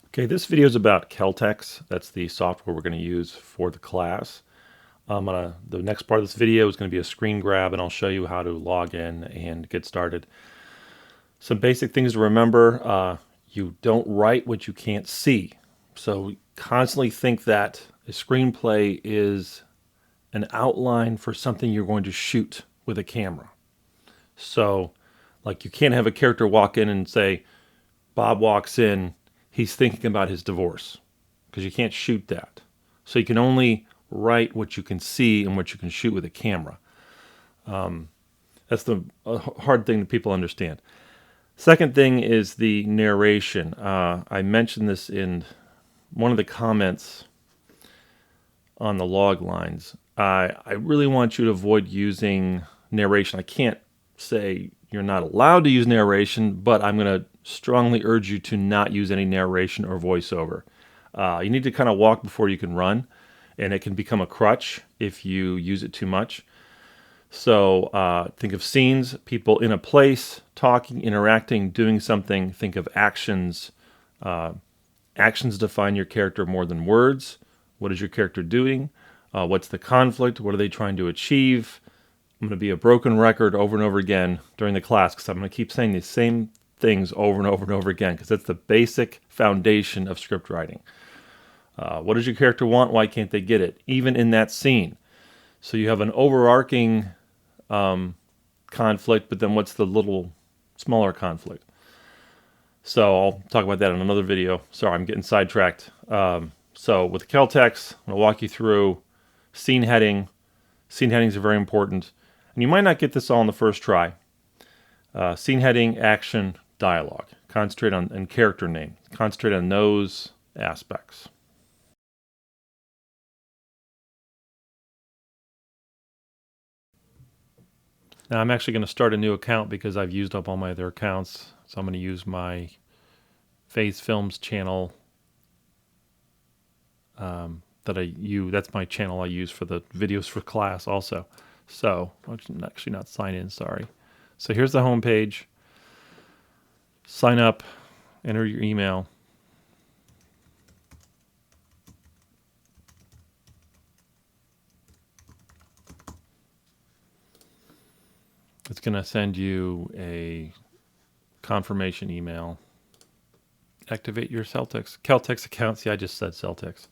Okay, this video is about Celtx. That's the software we're going to use for the class. The next part of this video is going to be a screen grab, and I'll show you how to log in and get started. Some basic things to remember. You don't write what you can't see. So constantly think that a screenplay is an outline for something you're going to shoot with a camera. So, like, you can't have a character walk in and say, Bob walks in, he's thinking about his divorce, because you can't shoot that. So you can only write what you can see and what you can shoot with a camera. That's the hard thing that people understand. Second thing is the narration. I mentioned this in one of the comments on the log lines. I really want you to avoid using narration. I can't say you're not allowed to use narration, but I'm going to strongly urge you to not use any narration or voiceover. You need to kind of walk before you can run, and it can become a crutch if you use it too much. So think of scenes, people in a place, talking, interacting, doing something. Think of actions. Actions define your character more than words. What is your character doing? What's the conflict? What are they trying to achieve? I'm going to be a broken record over and over again during the class because I'm going to keep saying these same things over and over and over again because that's the basic foundation of script writing. What does your character want? Why can't they get it? Even in that scene. So you have an overarching conflict, but then what's the little smaller conflict? So I'll talk about that in another video. Sorry, I'm getting sidetracked. So with Celtx, I'm going to walk you through scene heading. Scene headings are very important. And you might not get this all in the first try. Scene heading, action, dialogue. Concentrate on and character name. Concentrate on those aspects. Now I'm actually going to start a new account because I've used up all my other accounts. So I'm going to use my Faith Films channel that's my channel I use for the videos for class also. So I'm actually not sign in, sorry. So here's the home page. Sign up, enter your email. It's going to send you a confirmation email. Activate your Celtx account. See, I just said Celtx.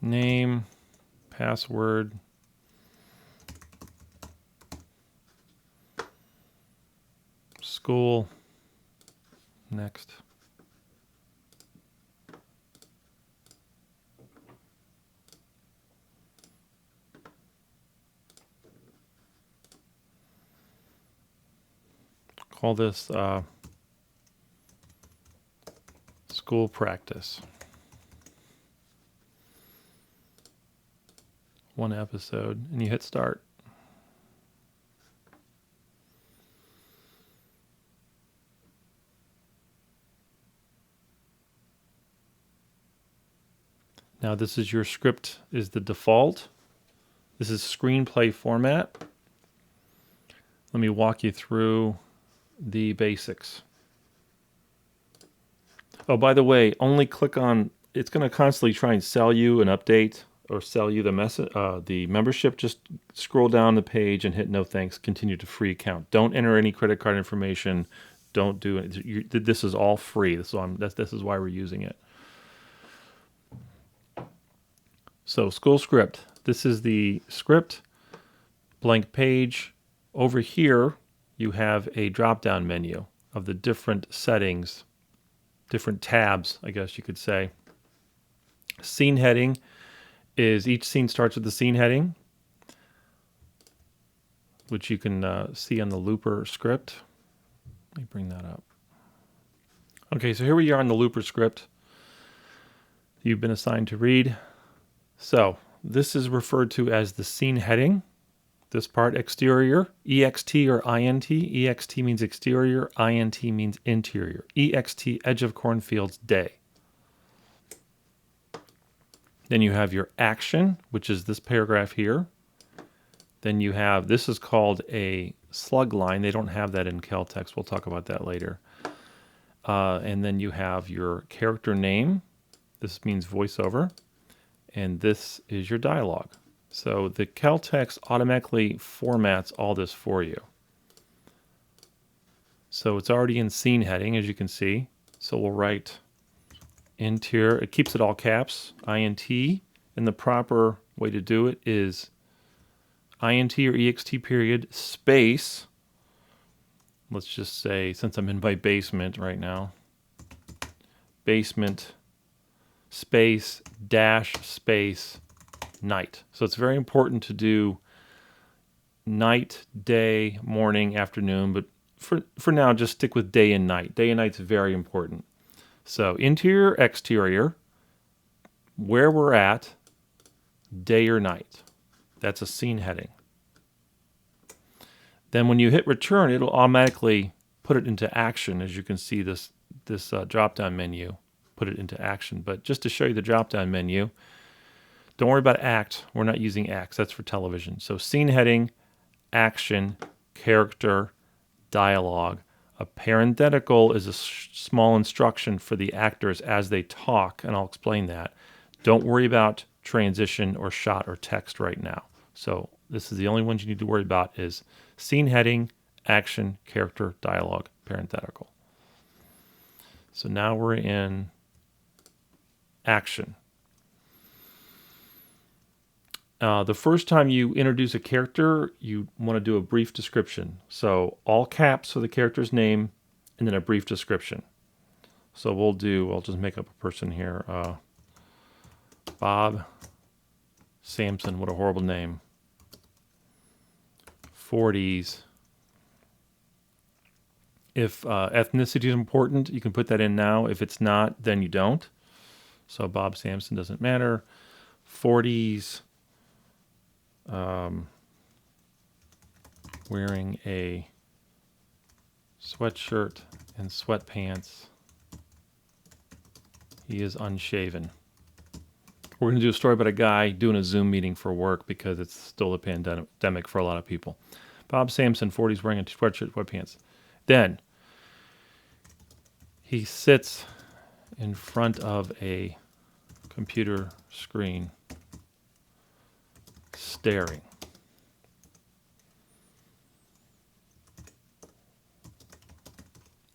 Name, password, school, next. Call this school practice. One episode, and you hit start. Now this is your script is the default. This is screenplay format. Let me walk you through the basics. Oh, by the way, only click on, it's going to constantly try and sell you an update or sell you the membership. Just scroll down the page and hit no thanks, continue to free account. Don't enter any credit card information. Don't do it. This is all free. This is why we're using it. So school script. This is the script, blank page. Over here, you have a drop-down menu of the different settings, different tabs, I guess you could say. Scene heading is each scene starts with the scene heading, which you can see on the Looper script. Let me bring that up. Okay, so here we are on the Looper script. You've been assigned to read. So this is referred to as the scene heading. This part, exterior, EXT or INT. EXT means exterior, INT means interior. EXT, edge of cornfields, day. Then you have your action, which is this paragraph here. Then you have, this is called a slug line. They don't have that in Celtx. We'll talk about that later. And then you have your character name. This means voiceover. And this is your dialogue. So the Celtx automatically formats all this for you. So it's already in scene heading, as you can see. So we'll write interior. It keeps it all caps, INT. And the proper way to do it is INT or EXT period space. Let's just say, since I'm in my basement right now, basement space dash space night. So it's very important to do night, day, morning, afternoon, but for now just stick with day and night. Day and night's very important. So interior, exterior, where we're at, day or night. That's a scene heading. Then when you hit return, it'll automatically put it into action. As you can see, this drop-down menu put it into action. But just to show you the drop-down menu, don't worry about act. We're not using acts. That's for television. So scene heading, action, character, dialogue. A parenthetical is a small instruction for the actors as they talk, and I'll explain that. Don't worry about transition or shot or text right now. So this is the only ones you need to worry about is scene heading, action, character, dialogue, parenthetical. So now we're in action. The first time you introduce a character, you want to do a brief description. So all caps for the character's name and then a brief description. So I'll just make up a person here. Bob Sampson, what a horrible name. 40s. If ethnicity is important, you can put that in now. If it's not, then you don't. So Bob Sampson doesn't matter. 40s. Wearing a sweatshirt and sweatpants. He is unshaven. We're going to do a story about a guy doing a Zoom meeting for work because it's still a pandemic for a lot of people. Bob Sampson, 40s, wearing a sweatshirt, sweatpants. Then he sits in front of a computer screen staring.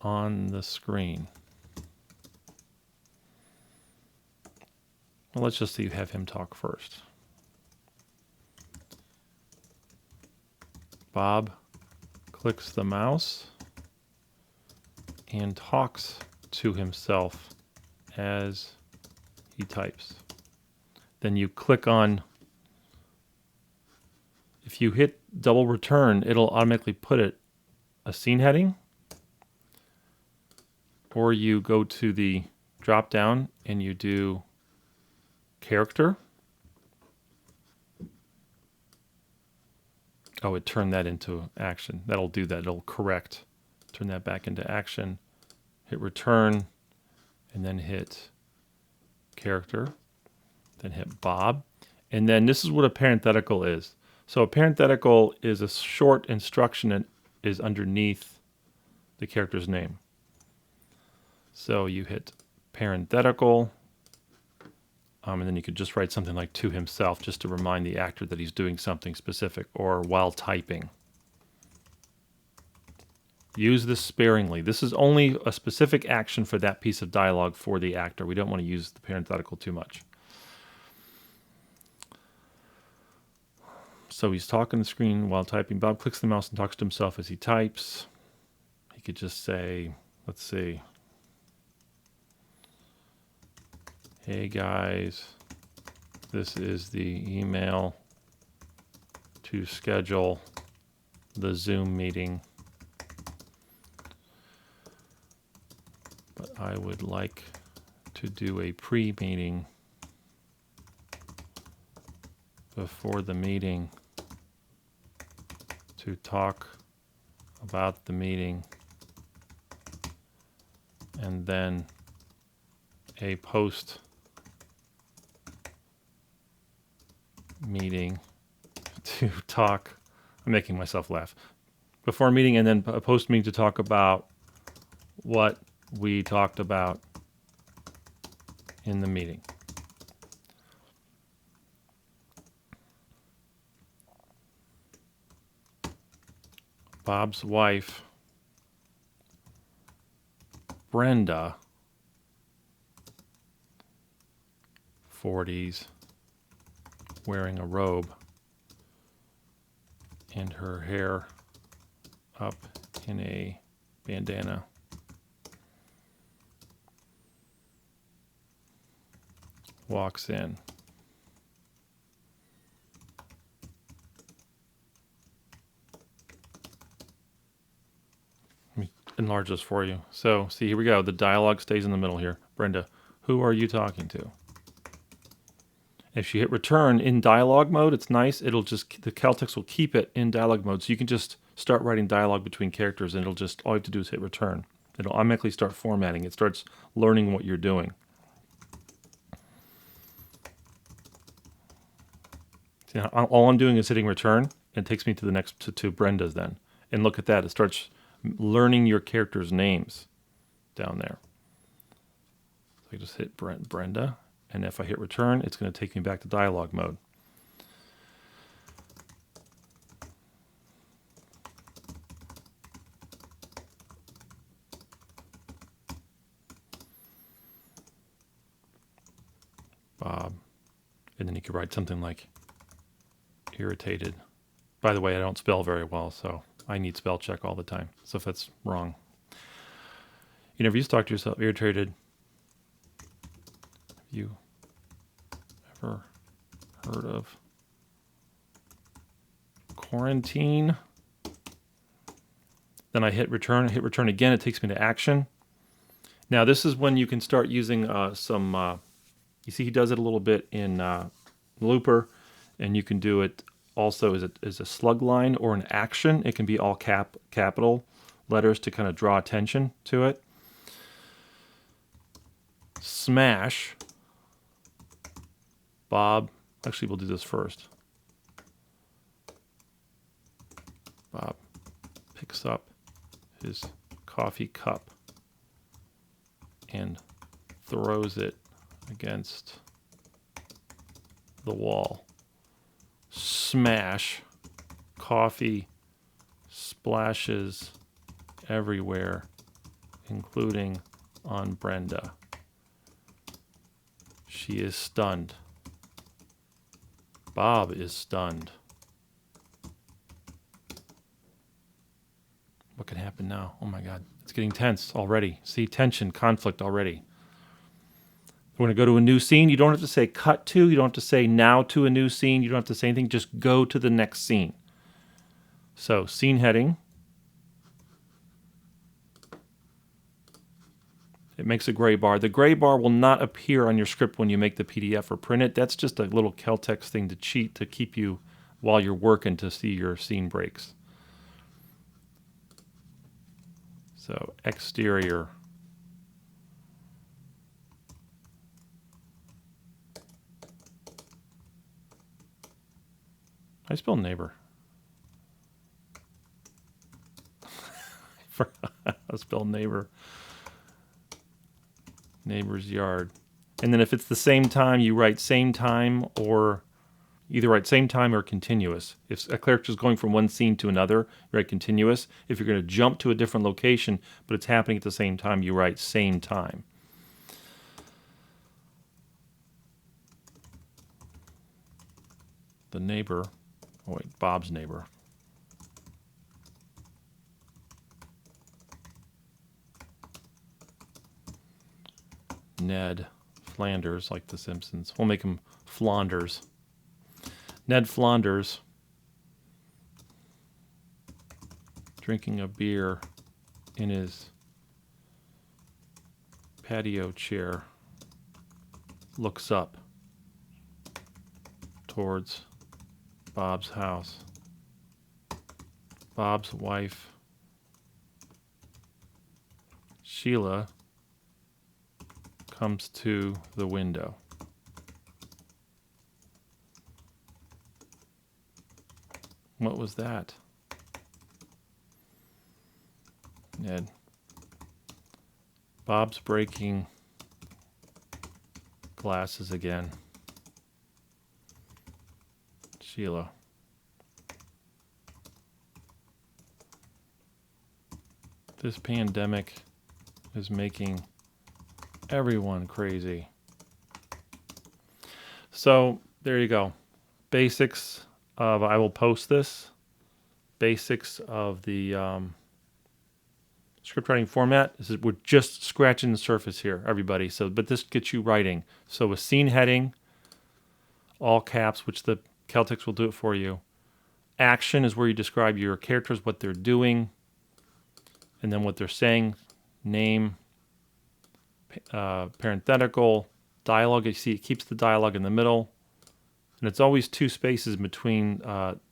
On the screen. Well, let's just have him talk first. Bob clicks the mouse and talks to himself as he types. Then you click on, if you hit double return, it'll automatically put it a scene heading, or you go to the drop down and you do character. Oh, it turned that into action. That'll do that. It'll correct. Turn that back into action. Hit return, and then hit character. Then hit Bob. And then this is what a parenthetical is. So a parenthetical is a short instruction that is underneath the character's name. So you hit parenthetical, and then you could just write something like to himself just to remind the actor that he's doing something specific, or while typing. Use this sparingly. This is only a specific action for that piece of dialogue for the actor. We don't want to use the parenthetical too much. So he's talking to the screen while typing. Bob clicks the mouse and talks to himself as he types. He could just say, let's see, hey guys, this is the email to schedule the Zoom meeting. But I would like to do a pre-meeting before the meeting to talk about the meeting, and then a post meeting to talk. I'm making myself laugh. Before a meeting, and then a post meeting to talk about what we talked about in the meeting. Bob's wife, Brenda, 40s, wearing a robe and her hair up in a bandana, walks in. Let me enlarge this for you. So, see, here we go. The dialogue stays in the middle here. Brenda, who are you talking to? If you hit return in dialogue mode, it's nice. It'll just, the Celtx will keep it in dialogue mode. So you can just start writing dialogue between characters, and it'll just, all you have to do is hit return. It'll automatically start formatting. It starts learning what you're doing. See, all I'm doing is hitting return, and it takes me to the next, to Brenda's then. And look at that. It starts learning your character's names down there. So I just hit Brenda, and if I hit return, it's going to take me back to dialogue mode. Bob, and then you could write something like irritated. By the way, I don't spell very well, so I need spell check all the time. So if that's wrong, you never used to talk to yourself. Irritated. Have you ever heard of quarantine? Then I hit return again. It takes me to action. Now this is when you can start using you see he does it a little bit in Looper, and you can do it also as a slug line or an action. It can be all capital letters to kind of draw attention to it. Smash. Bob, actually we'll do this first. Bob picks up his coffee cup and throws it against the wall. Smash. Coffee splashes everywhere, including on Brenda. She is stunned. Bob is stunned. What could happen now? Oh my God, it's getting tense already. See, tension, conflict already. We're going to go to a new scene. You don't have to say cut to. You don't have to say now to a new scene. You don't have to say anything. Just go to the next scene. So, scene heading. It makes a gray bar. The gray bar will not appear on your script when you make the PDF or print it. That's just a little Celtx thing to cheat, to keep you while you're working to see your scene breaks. So, exterior. I spell neighbor. I forgot how to spell neighbor. Neighbor's yard. And then if it's the same time, you write same time, or either write same time or continuous. If a character is going from one scene to another, you write continuous. If you're going to jump to a different location, but it's happening at the same time, you write same time. The neighbor. Oh wait, Bob's neighbor. Ned Flanders, like The Simpsons. We'll make him Flanders. Ned Flanders drinking a beer in his patio chair looks up towards Bob's house. Bob's wife, Sheila, comes to the window. What was that? Ned. Bob's breaking glasses again. Sheila. This pandemic is making everyone crazy. So there you go. Basics of, I will post this. Basics of the script writing format. We're just scratching the surface here, everybody. So, but this gets you writing. So a scene heading, all caps, which the Celtx will do it for you. Action is where you describe your characters, what they're doing, and then what they're saying. Name, parenthetical, dialogue. You see, it keeps the dialogue in the middle, and it's always two spaces in between.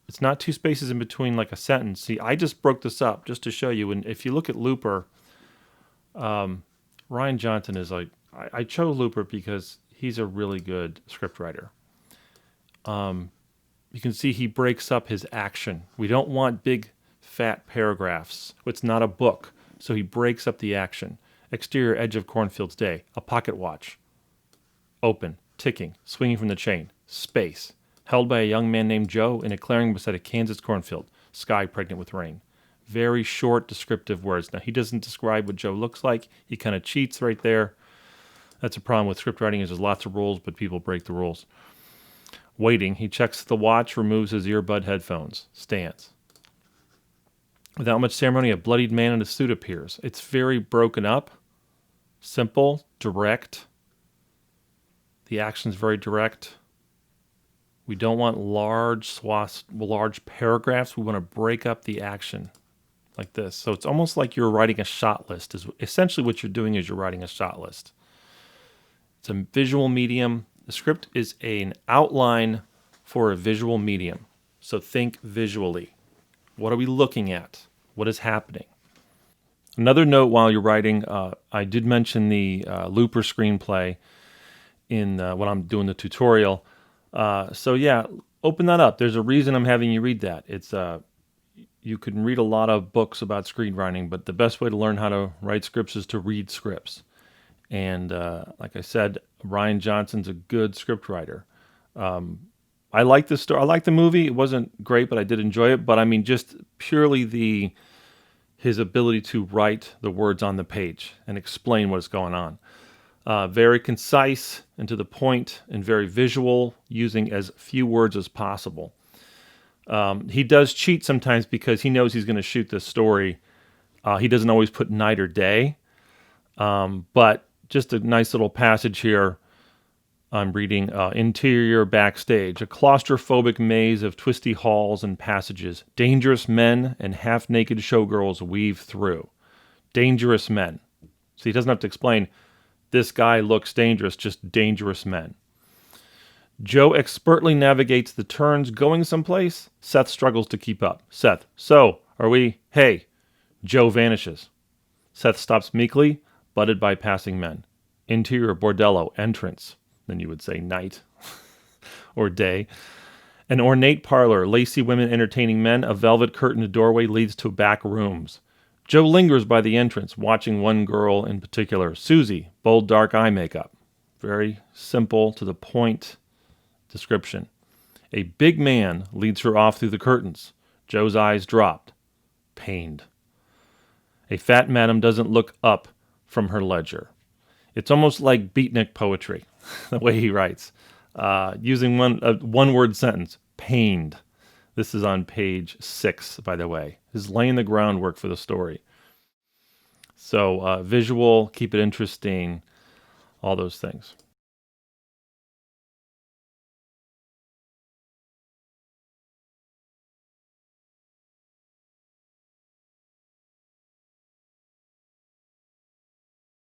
It's not two spaces in between like a sentence. See, I just broke this up just to show you. And if you look at Looper, Ryan Johnson is like, I chose Looper because he's a really good script writer. You can see he breaks up his action. We don't want big, fat paragraphs. It's not a book, so he breaks up the action. Exterior edge of cornfields day, a pocket watch. Open, ticking, swinging from the chain, space. Held by a young man named Joe in a clearing beside a Kansas cornfield, sky pregnant with rain. Very short, descriptive words. Now, he doesn't describe what Joe looks like. He kind of cheats right there. That's a problem with script writing is there's lots of rules, but people break the rules. Waiting, he checks the watch, removes his earbud headphones, stands. Without much ceremony, a bloodied man in a suit appears. It's very broken up, simple, direct. The action's very direct. We don't want large swaths, large paragraphs. We want to break up the action like this. So it's almost like you're writing a shot list. Is essentially what you're doing is you're writing a shot list. It's a visual medium. The script is an outline for a visual medium. So think visually. What are we looking at? What is happening? Another note while you're writing, I did mention the Looper screenplay in when I'm doing the tutorial. So yeah, open that up. There's a reason I'm having you read that. It's you can read a lot of books about screenwriting, but the best way to learn how to write scripts is to read scripts. And like I said, Ryan Johnson's a good script writer. I like the story. I like the movie. It wasn't great, but I did enjoy it. But I mean, just purely his ability to write the words on the page and explain what is going on. Very concise and to the point, and very visual, using as few words as possible. He does cheat sometimes because he knows he's going to shoot this story. He doesn't always put night or day, but just a nice little passage here. I'm reading interior backstage, a claustrophobic maze of twisty halls and passages. Dangerous men and half-naked showgirls weave through. Dangerous men. So he doesn't have to explain, this guy looks dangerous, just dangerous men. Joe expertly navigates the turns going someplace. Seth struggles to keep up. Seth, so, are we? Hey. Joe vanishes. Seth stops meekly, butted by passing men. Interior bordello, entrance. Then you would say night or day. An ornate parlor, lacy women entertaining men. A velvet curtained doorway leads to back rooms. Joe lingers by the entrance, watching one girl in particular. Susie, bold dark eye makeup. Very simple, to the point description. A big man leads her off through the curtains. Joe's eyes dropped. Pained. A fat madam doesn't look up from her ledger. It's almost like beatnik poetry, the way he writes. Using one-word sentence, pained. This is on page 6, by the way. This is laying the groundwork for the story. So visual, keep it interesting, all those things.